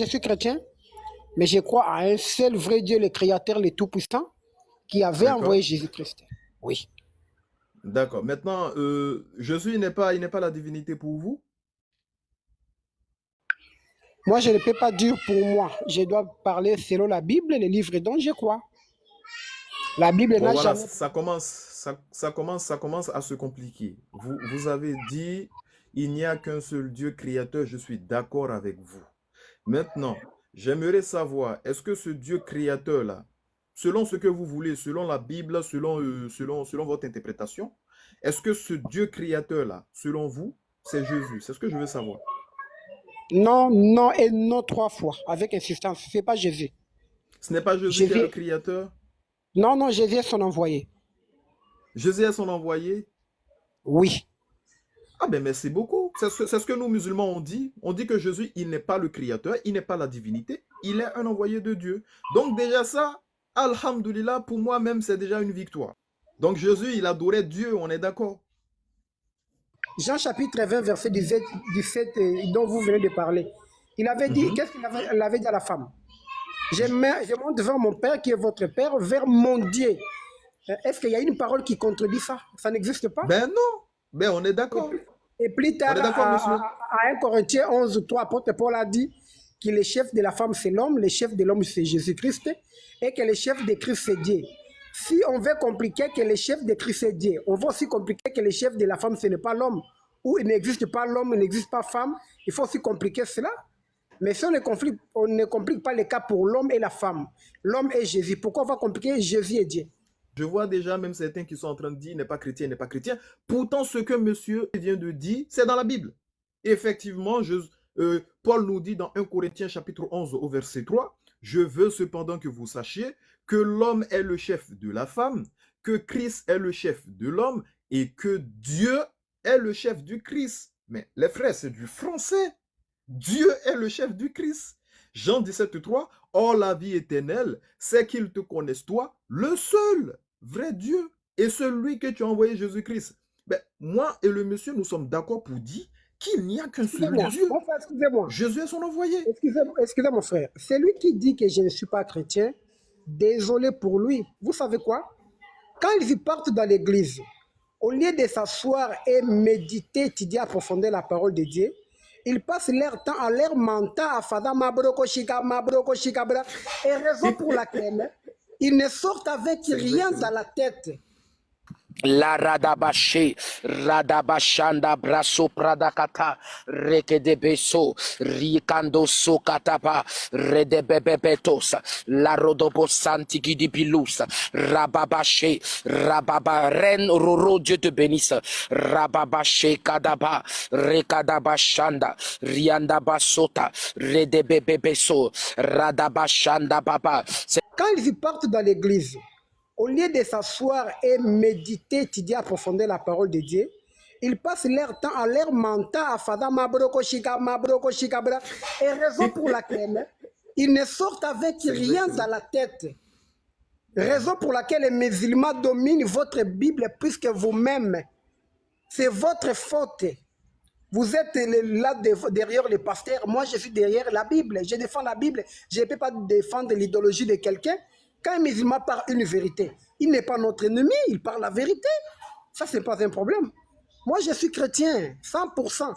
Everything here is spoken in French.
Je suis chrétien, mais je crois à un seul vrai Dieu, le Créateur, le Tout-Puissant, qui avait envoyé D'accord? Jésus-Christ. Oui. D'accord. Maintenant, Jésus, il n'est pas la divinité pour vous? Moi, je ne peux pas dire pour moi. Je dois parler selon la Bible, les livres dont je crois. La Bible Bon, n'a voilà, jamais... ça commence à se compliquer. Vous avez dit, il n'y a qu'un seul Dieu créateur, je suis d'accord avec vous. Maintenant, j'aimerais savoir, est-ce que ce Dieu créateur-là, selon ce que vous voulez, selon la Bible, selon votre interprétation, est-ce que ce Dieu créateur-là, selon vous, c'est Jésus? C'est ce que je veux savoir. Non, non et non trois fois, avec insistance. Ce n'est pas Jésus. Ce n'est pas Jésus qui est le Jésus... créateur? Non, non, Jésus est son envoyé. Jésus est son envoyé? Oui. Ah ben merci beaucoup. C'est ce que nous musulmans on dit. On dit que Jésus, il n'est pas le créateur, il n'est pas la divinité, il est un envoyé de Dieu. Donc déjà ça, alhamdoulilah, pour moi-même, c'est déjà une victoire. Donc Jésus, il adorait Dieu, on est d'accord. Jean chapitre 20, verset 17, dont vous venez de parler. Il avait dit, Mhm. qu'est-ce qu'il avait dit à la femme? Je monte vers mon Père qui est votre Père, vers mon Dieu. Est-ce qu'il y a une parole qui contredit ça? Ça n'existe pas. Ben non, ben on est Et d'accord. plus, et plus On tard, est d'accord, monsieur. à 1 Corinthiens 11, 3, apôtre Paul a dit que le chef de la femme c'est l'homme, le chef de l'homme c'est Jésus-Christ, et que le chef de Christ c'est Dieu. Si on veut compliquer que le chef de Christ c'est Dieu, on va aussi compliquer que le chef de la femme ce n'est pas l'homme, ou il n'existe pas l'homme, il n'existe pas femme, il faut aussi compliquer cela. Mais si on ne complique pas les cas pour l'homme et la femme, l'homme et Jésus, pourquoi on va compliquer Jésus et Dieu? Je vois déjà même certains qui sont en train de dire, il n'est pas chrétien, il n'est pas chrétien. Pourtant, ce que monsieur vient de dire, c'est dans la Bible. Effectivement, Paul nous dit dans 1 Corinthiens chapitre 11 au verset 3, je veux cependant que vous sachiez que l'homme est le chef de la femme, que Christ est le chef de l'homme et que Dieu est le chef du Christ. Mais les frères, c'est du français. Dieu est le chef du Christ. Jean 17,3, or la vie éternelle, c'est qu'ils te connaissent toi, le seul vrai Dieu, et celui que tu as envoyé Jésus-Christ. Ben, moi et le monsieur, nous sommes d'accord pour dire qu'il n'y a qu'un seul Excusez-moi, Dieu. mon frère, excusez-moi. Jésus est son envoyé. Excusez mon frère. C'est lui qui dit que je ne suis pas chrétien. Désolé pour lui. Vous savez quoi? Quand ils partent dans l'église, au lieu de s'asseoir et méditer, étudier, approfondir la parole de Dieu, ils passent leur temps à leur mentant, à faire mabroko shika bra, et raison pour laquelle ils ne sortent avec C'est rien exactement. dans la tête. La radabashe, radabashanda braso pradakata, rekedebeso, rikando sokataba, redebebebetos, la rodobo santigidipilus, rababashe, rababa, ren roro, Dieu te bénisse, rababashe kadaba, rekadabashanda, rianda basota, redebebebeso, radabashanda baba. Quand ils partent dans l'église, au lieu de s'asseoir et méditer, étudier, approfondir la parole de Dieu, ils passent leur temps à leur mentant, à faire mabroko shika bra, et raison pour laquelle ils ne sortent avec C'est rien exactement. dans la tête. Raison pour laquelle les musulmans dominent votre Bible, puisque vous-même, c'est votre faute. Vous êtes là derrière les pasteurs, moi je suis derrière la Bible, je défends la Bible, je ne peux pas défendre l'idéologie de quelqu'un. Quand un musulman parle une vérité, il n'est pas notre ennemi, il parle la vérité. Ça, ce n'est pas un problème. Moi je suis chrétien, 100%.